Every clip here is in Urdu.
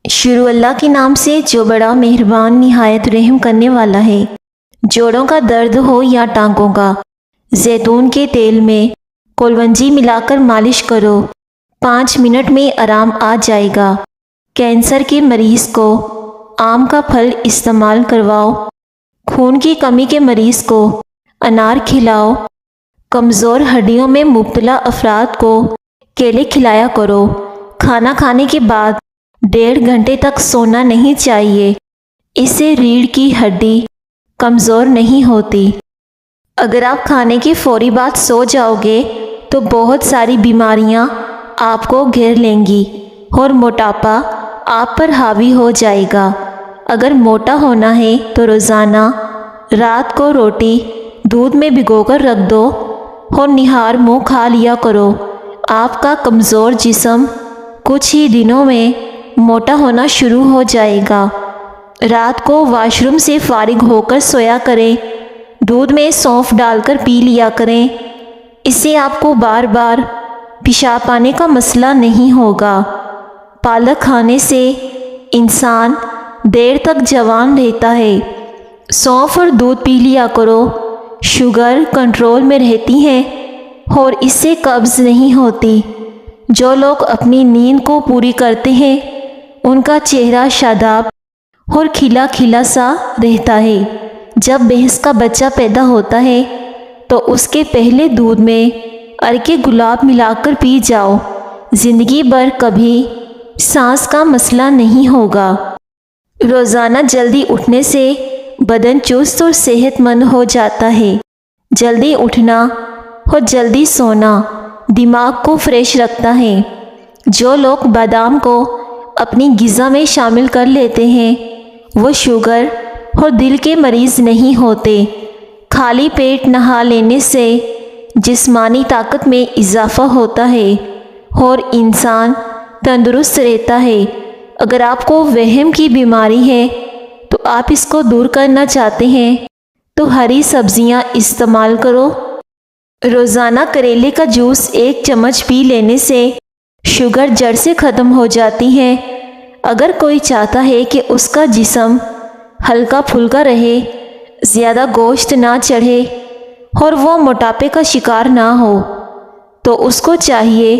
شروع اللہ کے نام سے جو بڑا مہربان نہایت رحم کرنے والا ہے۔ جوڑوں کا درد ہو یا ٹانگوں کا، زیتون کے تیل میں کلونجی ملا کر مالش کرو، 5 منٹ میں آرام آ جائے گا۔ کینسر کے مریض کو آم کا پھل استعمال کرواؤ، خون کی کمی کے مریض کو انار کھلاؤ، کمزور ہڈیوں میں مبتلا افراد کو کیلے کھلایا کرو۔ کھانا کھانے کے بعد 1.5 گھنٹے تک سونا نہیں چاہیے، اس سے ریڑھ کی ہڈی کمزور نہیں ہوتی۔ اگر آپ کھانے کے فوری بعد سو جاؤ گے تو بہت ساری بیماریاں آپ کو گھیر لیں گی اور موٹاپا آپ پر حاوی ہو جائے گا۔ اگر موٹا ہونا ہے تو روزانہ رات کو روٹی دودھ میں بھگو کر رکھ دو اور نہار منہ کھا لیا کرو۔ آپ کا کمزور جسم کچھ ہی دنوں میں موٹا ہونا شروع ہو جائے گا۔ رات کو واش روم سے فارغ ہو کر سویا کریں، دودھ میں سونف ڈال کر پی لیا کریں، اس سے آپ کو بار بار پیشاب آنے کا مسئلہ نہیں ہوگا۔ پالک کھانے سے انسان دیر تک جوان رہتا ہے۔ سونف اور دودھ پی لیا کرو، شوگر کنٹرول میں رہتی ہے اور اس سے قبض نہیں ہوتی۔ جو لوگ اپنی نیند کو پوری کرتے ہیں ان کا چہرہ شاداب اور کھلا کھلا سا رہتا ہے۔ جب بھینس کا بچہ پیدا ہوتا ہے تو اس کے پہلے دودھ میں عرق گلاب ملا کر پی جاؤ، زندگی بھر کبھی سانس کا مسئلہ نہیں ہوگا۔ روزانہ جلدی اٹھنے سے بدن چست اور صحت مند ہو جاتا ہے۔ جلدی اٹھنا اور جلدی سونا دماغ کو فریش رکھتا ہے۔ جو لوگ بادام کو اپنی غذا میں شامل کر لیتے ہیں وہ شوگر اور دل کے مریض نہیں ہوتے۔ خالی پیٹ نہا لینے سے جسمانی طاقت میں اضافہ ہوتا ہے اور انسان تندرست رہتا ہے۔ اگر آپ کو وہم کی بیماری ہے تو آپ اس کو دور کرنا چاہتے ہیں تو ہری سبزیاں استعمال کرو۔ روزانہ کریلے کا جوس 1 چمچ پی لینے سے شوگر جڑ سے ختم ہو جاتی ہے۔ اگر کوئی چاہتا ہے کہ اس کا جسم ہلکا پھلکا رہے، زیادہ گوشت نہ چڑھے اور وہ موٹاپے کا شکار نہ ہو تو اس کو چاہیے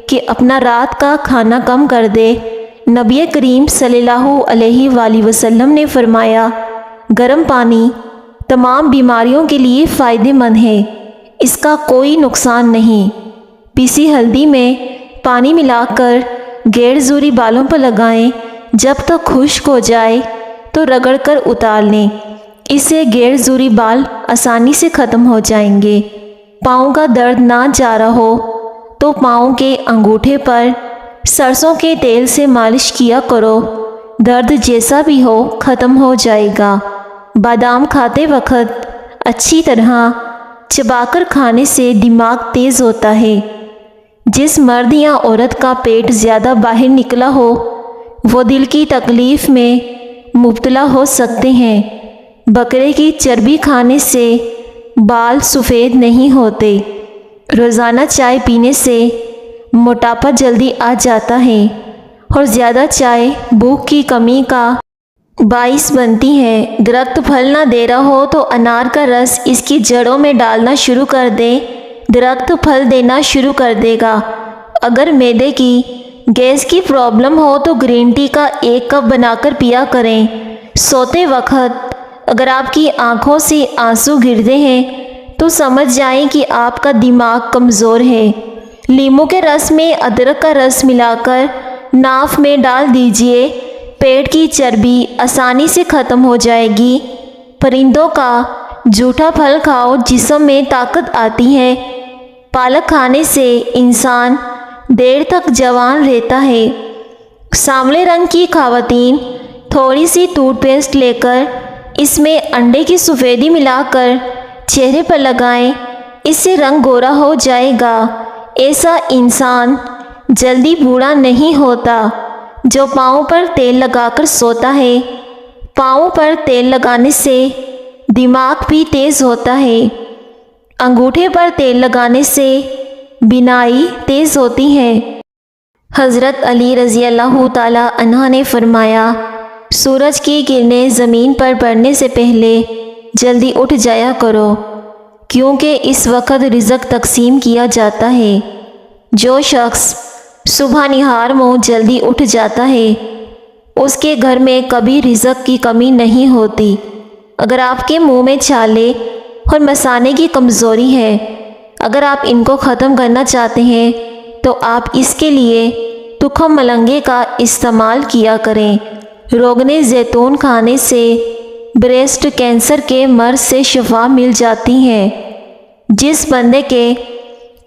کہ اپنا رات کا کھانا کم کر دے۔ نبی کریم صلی اللہ علیہ وآلہ وسلم نے فرمایا، گرم پانی تمام بیماریوں کے لیے فائدہ مند ہے، اس کا کوئی نقصان نہیں۔ پیسی ہلدی میں پانی ملا کر غیر ضروری بالوں پر لگائیں، جب تک خشک ہو جائے تو رگڑ کر اتار لیں، اس سے غیر ضروری بال آسانی سے ختم ہو جائیں گے۔ پاؤں کا درد نہ جا رہا ہو تو پاؤں کے انگوٹھے پر سرسوں کے تیل سے مالش کیا کرو، درد جیسا بھی ہو ختم ہو جائے گا۔ بادام کھاتے وقت اچھی طرح چبا کر کھانے سے دماغ تیز ہوتا ہے۔ جس مرد یا عورت کا پیٹ زیادہ باہر نکلا ہو وہ دل کی تکلیف میں مبتلا ہو سکتے ہیں۔ بکرے کی چربی کھانے سے بال سفید نہیں ہوتے۔ روزانہ چائے پینے سے موٹاپا جلدی آ جاتا ہے اور زیادہ چائے بھوک کی کمی کا باعث بنتی ہے۔ درخت پھل نہ دے رہا ہو تو انار کا رس اس کی جڑوں میں ڈالنا شروع کر دیں، درخت پھل دینا شروع کر دے گا۔ اگر معدے کی گیس کی پرابلم ہو تو گرین ٹی کا 1 کپ بنا کر پیا کریں۔ سوتے وقت اگر آپ کی آنکھوں سے آنسو گرتے ہیں تو سمجھ جائیں کہ آپ کا دماغ کمزور ہے۔ لیموں کے رس میں ادرک کا رس ملا کر ناف میں ڈال دیجئے، پیٹ کی چربی آسانی سے ختم ہو جائے گی۔ پرندوں کا جھوٹا پھل کھاؤ، جسم میں طاقت آتی ہے۔ پالک کھانے سے انسان دیر تک جوان رہتا ہے۔ سانولے رنگ کی خواتین تھوڑی سی ٹوتھ پیسٹ لے کر اس میں انڈے کی سفیدی ملا کر چہرے پر لگائیں، اس سے رنگ گورا ہو جائے گا۔ ایسا انسان جلدی بوڑھا نہیں ہوتا جو پاؤں پر تیل لگا کر سوتا ہے۔ پاؤں پر تیل لگانے سے دماغ بھی تیز ہوتا ہے۔ انگوٹھے پر تیل لگانے سے بینائی تیز ہوتی ہے۔ حضرت علی رضی اللہ تعالی عنہ نے فرمایا، سورج کی کرنیں زمین پر پڑنے سے پہلے جلدی اٹھ جایا کرو، کیونکہ اس وقت رزق تقسیم کیا جاتا ہے۔ جو شخص صبح نہار منہ جلدی اٹھ جاتا ہے اس کے گھر میں کبھی رزق کی کمی نہیں ہوتی۔ اگر آپ کے منہ میں چھالے اور مثانے کی کمزوری ہے، اگر آپ ان کو ختم کرنا چاہتے ہیں تو آپ اس کے لیے تخم ملنگے کا استعمال کیا کریں۔ روغن زیتون کھانے سے بریسٹ کینسر کے مرض سے شفا مل جاتی ہے۔ جس بندے کے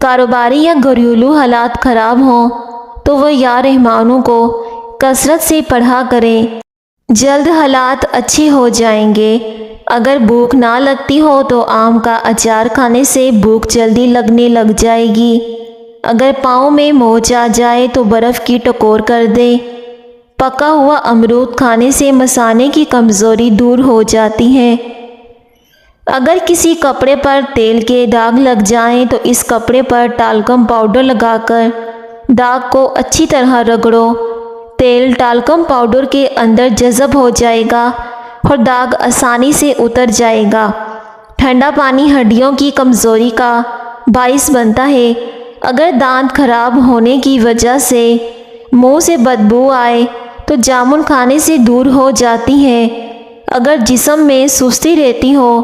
کاروباری یا گھریلو حالات خراب ہوں تو وہ یا رحمانوں کو کثرت سے پڑھا کریں، جلد حالات اچھے ہو جائیں گے۔ اگر بھوک نہ لگتی ہو تو آم کا اچار کھانے سے بھوک جلدی لگنے لگ جائے گی۔ اگر پاؤں میں موچ آ جائے تو برف کی ٹکور کر دے۔ پکا ہوا امرود کھانے سے مثانے کی کمزوری دور ہو جاتی ہے۔ اگر کسی کپڑے پر تیل کے داغ لگ جائیں تو اس کپڑے پر ٹالکم پاؤڈر لگا کر داغ کو اچھی طرح رگڑو۔ تیل ٹالکم پاؤڈر کے اندر جذب ہو جائے گا اور داغ آسانی سے اتر جائے گا۔ ٹھنڈا پانی ہڈیوں کی کمزوری کا باعث بنتا ہے۔ اگر دانت خراب ہونے کی وجہ سے منہ سے بدبو آئے تو جامن کھانے سے دور ہو جاتی ہے۔ اگر جسم میں سستی رہتی ہو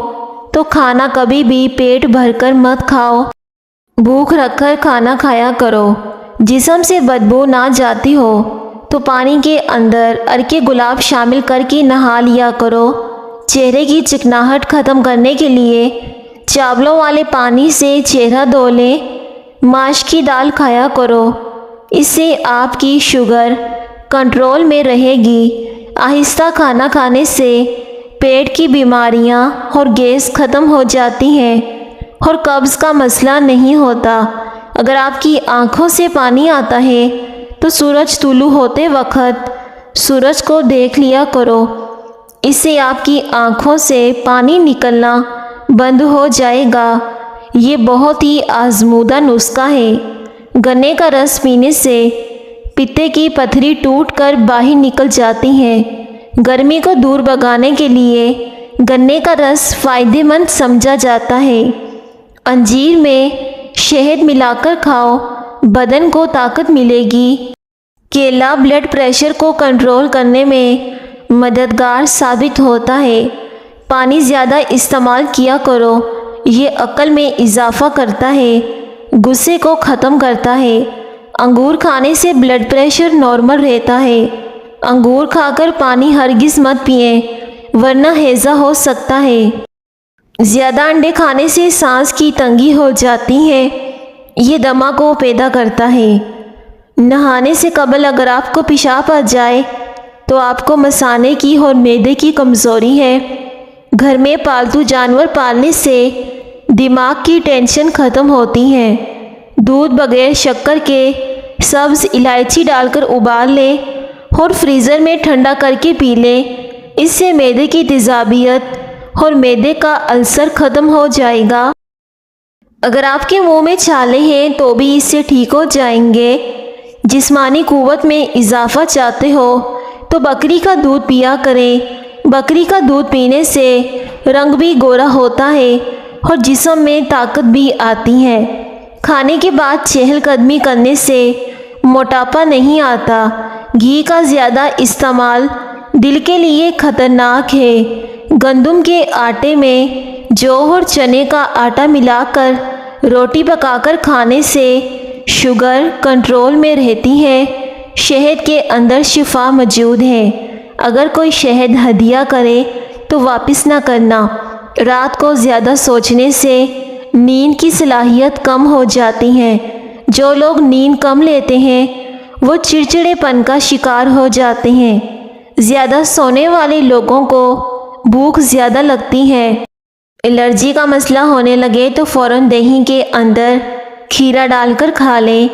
تو کھانا کبھی بھی پیٹ بھر کر مت کھاؤ، بھوک رکھ کر کھانا کھایا کرو۔ جسم سے بدبو نہ جاتی ہو تو پانی کے اندر عرق گلاب شامل کر کے نہا لیا کرو۔ چہرے کی چکناہٹ ختم کرنے کے لیے چاولوں والے پانی سے چہرہ دھو لیں۔ ماش کی دال کھایا کرو، اس سے آپ کی شوگر کنٹرول میں رہے گی۔ آہستہ کھانا کھانے سے پیٹ کی بیماریاں اور گیس ختم ہو جاتی ہیں اور قبض کا مسئلہ نہیں ہوتا۔ اگر آپ کی آنکھوں سے پانی آتا ہے تو سورج طلوع ہوتے وقت سورج کو دیکھ لیا کرو، اس سے آپ کی آنکھوں سے پانی نکلنا بند ہو جائے گا۔ یہ بہت ہی آزمودہ نسخہ ہے۔ گنے کا رس پینے سے پتے کی پتھری ٹوٹ کر باہر نکل جاتی ہے۔ گرمی کو دور بھگانے کے لیے گنے کا رس فائدہ مند سمجھا جاتا ہے۔ انجیر میں شہد ملا کر کھاؤ، بدن کو طاقت ملے گی۔ کیلا بلڈ پریشر کو کنٹرول کرنے میں مددگار ثابت ہوتا ہے۔ پانی زیادہ استعمال کیا کرو، یہ عقل میں اضافہ کرتا ہے، غصے کو ختم کرتا ہے۔ انگور کھانے سے بلڈ پریشر نارمل رہتا ہے۔ انگور کھا کر پانی ہرگز مت پئیں ورنہ ہیضہ ہو سکتا ہے۔ زیادہ انڈے کھانے سے سانس کی تنگی ہو جاتی ہے، یہ دمہ کو پیدا کرتا ہے۔ نہانے سے قبل اگر آپ کو پیشاب آ جائے تو آپ کو مثانے کی اور معدے کی کمزوری ہے۔ گھر میں پالتو جانور پالنے سے دماغ کی ٹینشن ختم ہوتی ہے۔ دودھ بغیر شکر کے سبز الائچی ڈال کر ابال لیں اور فریزر میں ٹھنڈا کر کے پی لیں، اس سے معدے کی تیزابیت اور معدے کا السر ختم ہو جائے گا۔ اگر آپ کے منہ میں چھالے ہیں تو بھی اس سے ٹھیک ہو جائیں گے۔ جسمانی قوت میں اضافہ چاہتے ہو تو بکری کا دودھ پیا کریں۔ بکری کا دودھ پینے سے رنگ بھی گورا ہوتا ہے اور جسم میں طاقت بھی آتی ہے۔ کھانے کے بعد چہل قدمی کرنے سے موٹاپا نہیں آتا۔ گھی کا زیادہ استعمال دل کے لیے خطرناک ہے۔ گندم کے آٹے میں جو اور چنے کا آٹا ملا کر روٹی پکا کر کھانے سے شوگر کنٹرول میں رہتی ہے۔ شہد کے اندر شفا موجود ہے۔ اگر کوئی شہد ہدیہ کرے تو واپس نہ کرنا۔ رات کو زیادہ سوچنے سے نیند کی صلاحیت کم ہو جاتی ہے۔ جو لوگ نیند کم لیتے ہیں وہ چڑچڑے پن کا شکار ہو جاتے ہیں۔ زیادہ سونے والے لوگوں کو بھوک زیادہ لگتی ہے۔ الرجی کا مسئلہ ہونے لگے تو فوراً دہی کے اندر کھیرا ڈال کر کھا لیں۔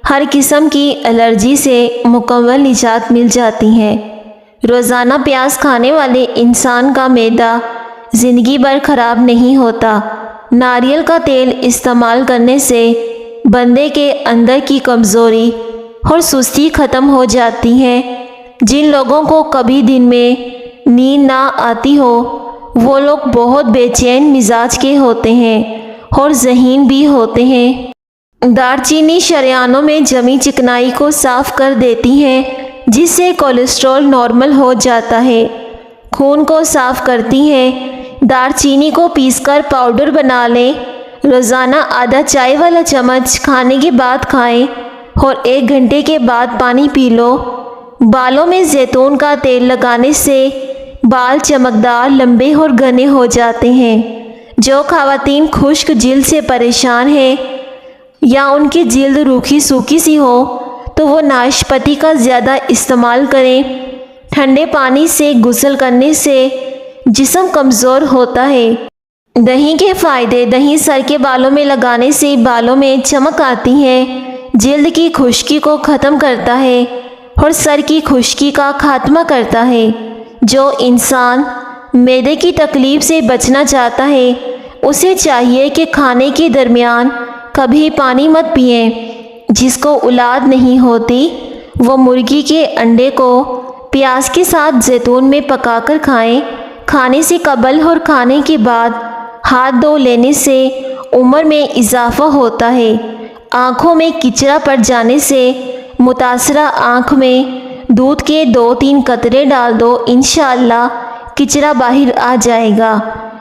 ہر قسم کی الرجی سے مکمل نجات مل جاتی ہے۔ روزانہ پیاز کھانے والے انسان کا معدہ زندگی بھر خراب نہیں ہوتا۔ ناریل کا تیل استعمال کرنے سے بندے کے اندر کی کمزوری اور سستی ختم ہو جاتی ہے۔ جن لوگوں کو کبھی دن میں نیند نہ آتی ہو وہ لوگ بہت بے چین مزاج کے ہوتے ہیں اور ذہین بھی ہوتے ہیں۔ دار چینی شریانوں میں جمی چکنائی کو صاف کر دیتی ہے جس سے کولیسٹرول نارمل ہو جاتا ہے۔ خون کو صاف کرتی ہے۔ دار چینی کو پیس کر پاؤڈر بنا لیں۔ روزانہ آدھا چائے والا چمچ کھانے کے بعد کھائیں اور 1 گھنٹے کے بعد پانی پی لو۔ بالوں میں زیتون کا تیل لگانے سے بال چمکدار، لمبے اور گھنے ہو جاتے ہیں۔ جو خواتین خشک جلد سے پریشان ہیں یا ان کی جلد روکھی سوکھی سی ہو تو وہ ناشپاتی کا زیادہ استعمال کریں۔ ٹھنڈے پانی سے غسل کرنے سے جسم کمزور ہوتا ہے۔ دہی کے فائدے۔ دہی سر کے بالوں میں لگانے سے بالوں میں چمک آتی ہے، جلد کی خشکی کو ختم کرتا ہے اور سر کی خشکی کا خاتمہ کرتا ہے۔ جو انسان معدے کی تکلیف سے بچنا چاہتا ہے اسے چاہیے کہ کھانے کے درمیان کبھی پانی مت پئیں۔ جس کو اولاد نہیں ہوتی وہ مرغی کے انڈے کو پیاز کے ساتھ زیتون میں پکا کر کھائیں۔ کھانے سے قبل اور کھانے کے بعد ہاتھ دھو لینے سے عمر میں اضافہ ہوتا ہے۔ آنکھوں میں کچرا پڑ جانے سے متاثرہ آنکھ میں دودھ کے 2-3 قطرے ڈال دو، انشاءاللہ کچرا باہر آ جائے گا۔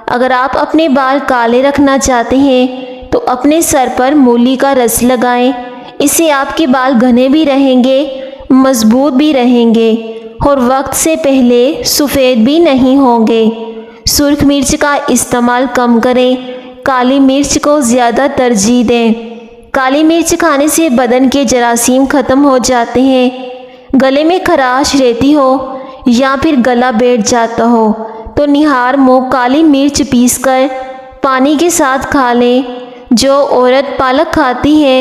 اگر آپ اپنے بال کالے رکھنا چاہتے ہیں تو اپنے سر پر مولی کا رس لگائیں۔ اس سے آپ کے بال گھنے بھی رہیں گے، مضبوط بھی رہیں گے اور وقت سے پہلے سفید بھی نہیں ہوں گے۔ سرخ مرچ کا استعمال کم کریں، کالی مرچ کو زیادہ ترجیح دیں۔ کالی مرچ کھانے سے بدن کے جراثیم ختم ہو جاتے ہیں۔ گلے میں خراش رہتی ہو یا پھر گلا بیٹھ جاتا ہو تو نہار منہ کالی مرچ پیس کر پانی کے ساتھ کھا لیں۔ جو عورت پالک کھاتی ہے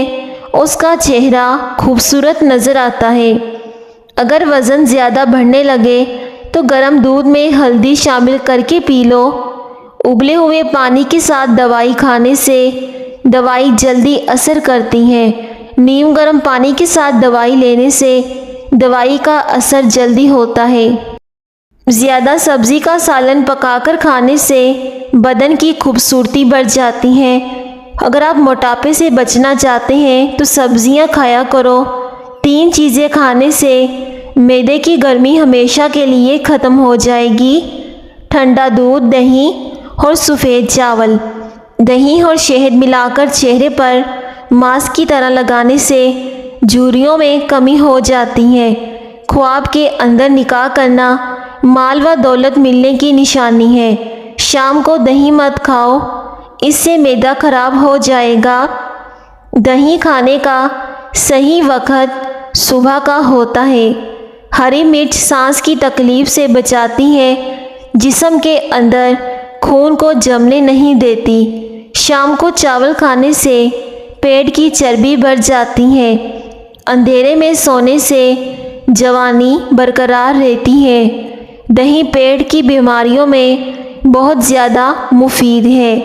اس کا چہرہ خوبصورت نظر آتا ہے۔ اگر وزن زیادہ بڑھنے لگے تو گرم دودھ میں ہلدی شامل کر کے پی لو۔ ابلے ہوئے پانی کے ساتھ دوائی کھانے سے دوائی جلدی اثر کرتی ہے۔ نیم گرم پانی کے ساتھ دوائی لینے سے دوائی کا اثر جلدی ہوتا ہے۔ زیادہ سبزی کا سالن پکا کر کھانے سے بدن کی خوبصورتی بڑھ جاتی ہے۔ اگر آپ موٹاپے سے بچنا چاہتے ہیں تو سبزیاں کھایا کرو۔ 3 چیزیں کھانے سے معدے کی گرمی ہمیشہ کے لیے ختم ہو جائے گی: ٹھنڈا دودھ، دہی اور سفید چاول۔ دہی اور شہد ملا کر چہرے پر ماسک کی طرح لگانے سے جھریوں میں کمی ہو جاتی ہے۔ خواب کے اندر نکاح کرنا مال و دولت ملنے کی نشانی ہے۔ شام کو دہی مت کھاؤ، اس سے معدہ خراب ہو جائے گا۔ دہی کھانے کا صحیح وقت صبح کا ہوتا ہے۔ ہری مرچ سانس کی تکلیف سے بچاتی ہے، جسم کے اندر خون کو جمنے نہیں دیتی۔ شام کو چاول کھانے سے پیٹ کی چربی بڑھ جاتی ہے۔ اندھیرے میں سونے سے جوانی برقرار رہتی ہے۔ دہی پیٹ کی بیماریوں میں بہت زیادہ مفید ہے۔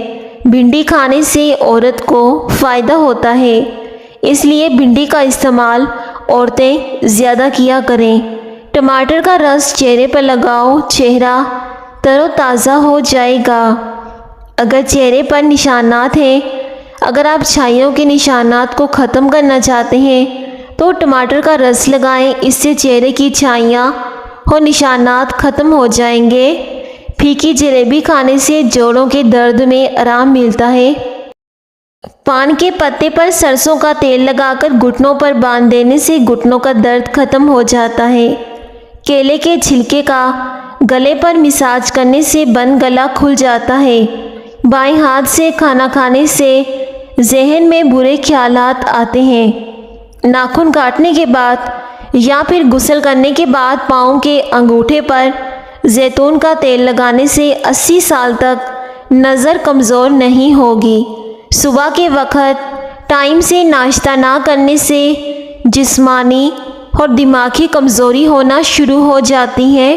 بھنڈی کھانے سے عورت کو فائدہ ہوتا ہے، اس لیے بھنڈی کا استعمال عورتیں زیادہ کیا کریں۔ ٹماٹر کا رس چہرے پر لگاؤ، چہرہ تر و تازہ ہو جائے گا۔ اگر چہرے پر نشانات ہیں، اگر آپ چھائیوں کے نشانات کو ختم کرنا چاہتے ہیں تو ٹماٹر کا رس لگائیں، اس سے چہرے کی چھائیاں اور نشانات ختم ہو جائیں گے۔ پھیکی جلیبی کھانے سے جوڑوں کے درد میں آرام ملتا ہے۔ پان کے پتے پر سرسوں کا تیل لگا کر گھٹنوں پر باندھ دینے سے گھٹنوں کا درد ختم ہو جاتا ہے۔ کیلے کے چھلکے کا گلے پر مساج کرنے سے بند گلا کھل جاتا ہے۔ بائیں ہاتھ سے کھانا کھانے سے ذہن میں برے خیالات آتے ہیں۔ ناخن کاٹنے کے بعد یا پھر غسل کرنے کے بعد پاؤں کے انگوٹھے پر زیتون کا تیل لگانے سے 80 سال تک نظر کمزور نہیں ہوگی۔ صبح کے وقت ٹائم سے ناشتہ نہ کرنے سے جسمانی اور دماغی کمزوری ہونا شروع ہو جاتی ہے۔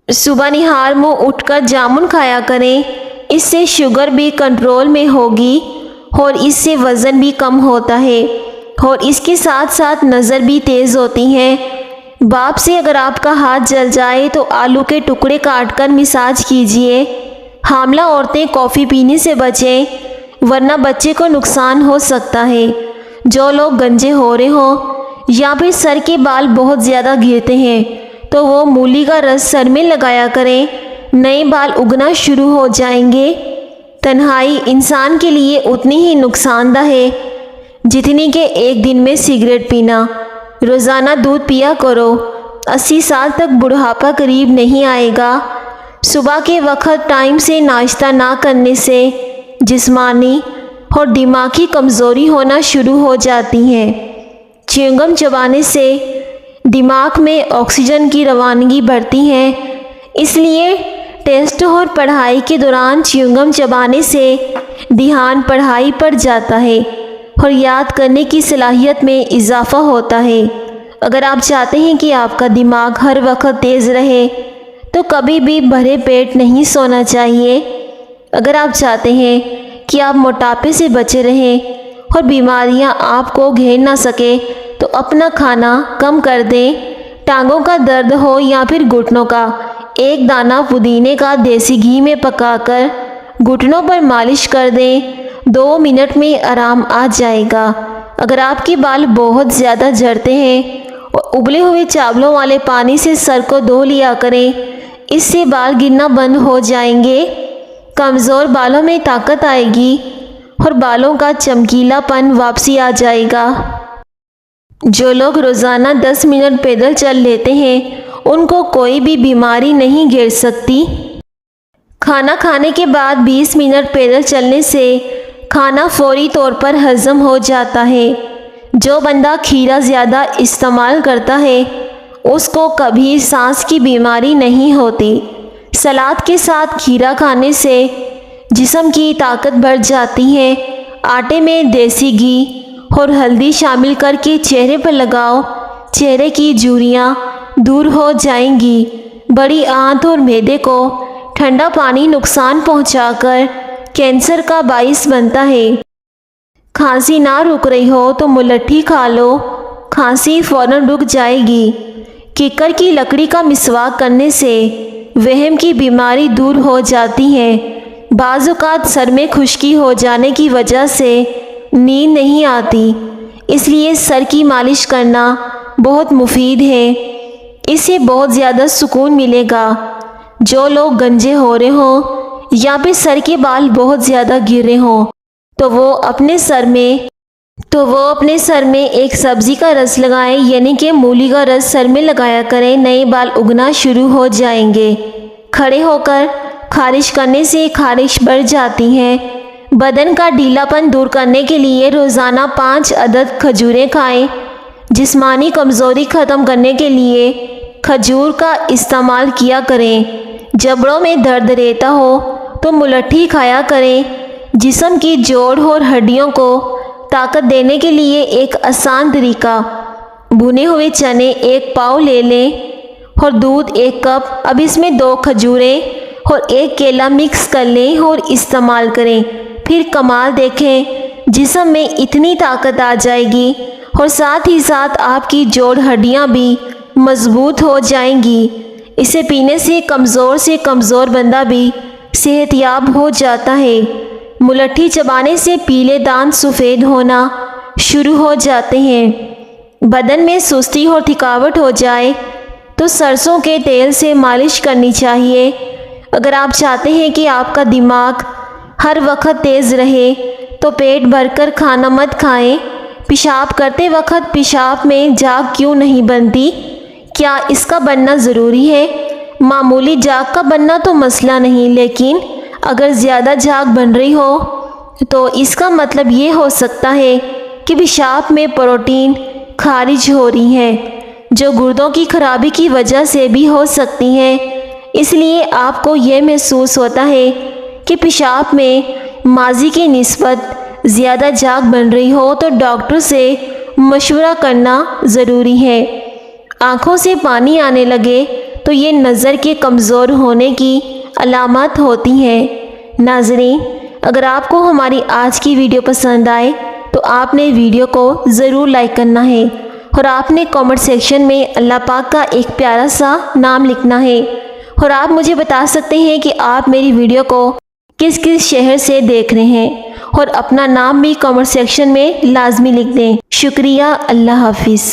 صبح نہار منہ اٹھ کر جامن کھایا کریں، اس سے شوگر بھی کنٹرول میں ہوگی اور اس سے وزن بھی کم ہوتا ہے۔ اور اس کے ساتھ ساتھ نظر بھی تیز ہوتی ہیں۔ باپ سے اگر آپ کا ہاتھ جل جائے تو آلو کے ٹکڑے کاٹ کر مساج کیجیے۔ حاملہ عورتیں کافی پینے سے بچیں ورنہ بچے کو نقصان ہو سکتا ہے۔ جو لوگ گنجے ہو رہے ہوں یا پھر سر کے بال بہت زیادہ گرتے ہیں تو وہ مولی کا رس سر میں لگایا کریں، نئے بال اگنا شروع ہو جائیں گے۔ تنہائی انسان کے لیے اتنی ہی نقصان دہ ہے جتنی کہ ایک دن میں سگریٹ پینا۔ روزانہ دودھ پیا کرو، 80 سال تک بڑھاپا قریب نہیں آئے گا۔ صبح کے وقت ٹائم سے ناشتہ نہ کرنے سے جسمانی اور دماغی کمزوری ہونا شروع ہو جاتی ہے۔ چیونگم چبانے سے دماغ میں آکسیجن کی روانگی بڑھتی ہے، اس لیے ٹیسٹ اور پڑھائی کے دوران چیونگم چبانے سے دھیان پڑھائی پر جاتا ہے اور یاد کرنے کی صلاحیت میں اضافہ ہوتا ہے۔ اگر آپ چاہتے ہیں کہ آپ کا دماغ ہر وقت تیز رہے تو کبھی بھی بھرے پیٹ نہیں سونا چاہیے۔ اگر آپ چاہتے ہیں کہ آپ موٹاپے سے بچے رہیں اور بیماریاں آپ کو گھیر نہ سکے تو اپنا کھانا کم کر دیں۔ ٹانگوں کا درد ہو یا پھر گھٹنوں کا، ایک دانہ پودینے کا دیسی گھی میں پکا کر گھٹنوں پر مالش کر دیں، 2 منٹ میں آرام آ جائے گا۔ اگر آپ کے بال بہت زیادہ جھڑتے ہیں اور ابلے ہوئے چاولوں والے پانی سے سر کو دھو لیا کریں، اس سے بال گرنا بند ہو جائیں گے۔ کمزور بالوں میں طاقت آئے گی اور بالوں کا چمکیلا پن واپسی آ جائے گا۔ جو لوگ روزانہ 10 منٹ پیدل چل لیتے ہیں ان کو کوئی بھی بیماری نہیں گھیر سکتی۔ کھانا کھانے کے بعد 20 منٹ پیدل چلنے سے کھانا فوری طور پر ہضم ہو جاتا ہے۔ جو بندہ کھیرا زیادہ استعمال کرتا ہے اس کو کبھی سانس کی بیماری نہیں ہوتی۔ سلاد کے ساتھ کھیرا کھانے سے جسم کی طاقت بڑھ جاتی ہے۔ آٹے میں دیسی گھی اور ہلدی شامل کر کے چہرے پر لگاؤ، چہرے کی جھریاں دور ہو جائیں گی۔ بڑی آنت اور معدے کو ٹھنڈا پانی نقصان پہنچا کر کینسر کا باعث بنتا ہے۔ کھانسی نہ رک رہی ہو تو ملٹھی کھا لو، کھانسی فوراً رک جائے گی۔ کیکر کی لکڑی کا مسواک کرنے سے وہم کی بیماری دور ہو جاتی ہے۔ بعض اوقات سر میں خشکی ہو جانے کی وجہ سے نیند نہیں آتی، اس لیے سر کی مالش کرنا بہت مفید ہے، اس سے بہت زیادہ سکون ملے گا۔ جو لوگ گنجے ہو رہے ہوں یا پھر سر کے بال بہت زیادہ گر رہے ہوں تو وہ اپنے سر میں ایک سبزی کا رس لگائیں، یعنی کہ مولی کا رس سر میں لگایا کریں، نئے بال اگنا شروع ہو جائیں گے۔ کھڑے ہو کر خارش کرنے سے خارش بڑھ جاتی ہے۔ بدن کا ڈھیلا پن دور کرنے کے لیے روزانہ 5 عدد کھجوریں کھائیں۔ جسمانی کمزوری ختم کرنے کے لیے کھجور کا استعمال کیا کریں۔ جبڑوں میں درد رہتا ہو تو ملٹھی کھایا کریں۔ جسم کی جوڑ اور ہڈیوں کو طاقت دینے کے لیے ایک آسان طریقہ، بھنے ہوئے چنے 1 پاؤ لے لیں اور دودھ 1 کپ، اب اس میں 2 کھجوریں اور 1 کیلا مکس کر لیں اور استعمال کریں۔ پھر کمال دیکھیں، جسم میں اتنی طاقت آ جائے گی اور ساتھ ہی ساتھ آپ کی جوڑ ہڈیاں بھی مضبوط ہو جائیں گی۔ اسے پینے سے کمزور بندہ بھی صحت یاب ہو جاتا ہے۔ ملٹھی چبانے سے پیلے دانت سفید ہونا شروع ہو جاتے ہیں۔ بدن میں سستی اور تھکاوٹ ہو جائے تو سرسوں کے تیل سے مالش کرنی چاہیے۔ اگر آپ چاہتے ہیں کہ آپ کا دماغ ہر وقت تیز رہے تو پیٹ بھر کر کھانا مت کھائیں۔ پیشاب کرتے وقت پیشاب میں جاگ کیوں نہیں بنتی؟ کیا اس کا بننا ضروری ہے؟ معمولی جاگ کا بننا تو مسئلہ نہیں، لیکن اگر زیادہ جاگ بن رہی ہو تو اس کا مطلب یہ ہو سکتا ہے کہ پیشاب میں پروٹین خارج ہو رہی ہے، جو گردوں کی خرابی کی وجہ سے بھی ہو سکتی ہیں۔ اس لیے آپ کو یہ محسوس ہوتا ہے کہ پیشاب میں ماضی کی نسبت زیادہ جاگ بن رہی ہو تو ڈاکٹر سے مشورہ کرنا ضروری ہے۔ آنکھوں سے پانی آنے لگے تو یہ نظر کے کمزور ہونے کی علامات ہوتی ہیں۔ ناظرین، اگر آپ کو ہماری آج کی ویڈیو پسند آئے تو آپ نے ویڈیو کو ضرور لائک کرنا ہے اور آپ نے کامنٹ سیکشن میں اللہ پاک کا ایک پیارا سا نام لکھنا ہے، اور آپ مجھے بتا سکتے ہیں کہ آپ میری ویڈیو کو کس کس شہر سے دیکھ رہے ہیں، اور اپنا نام بھی کامنٹ سیکشن میں لازمی لکھ دیں۔ شکریہ، اللہ حافظ۔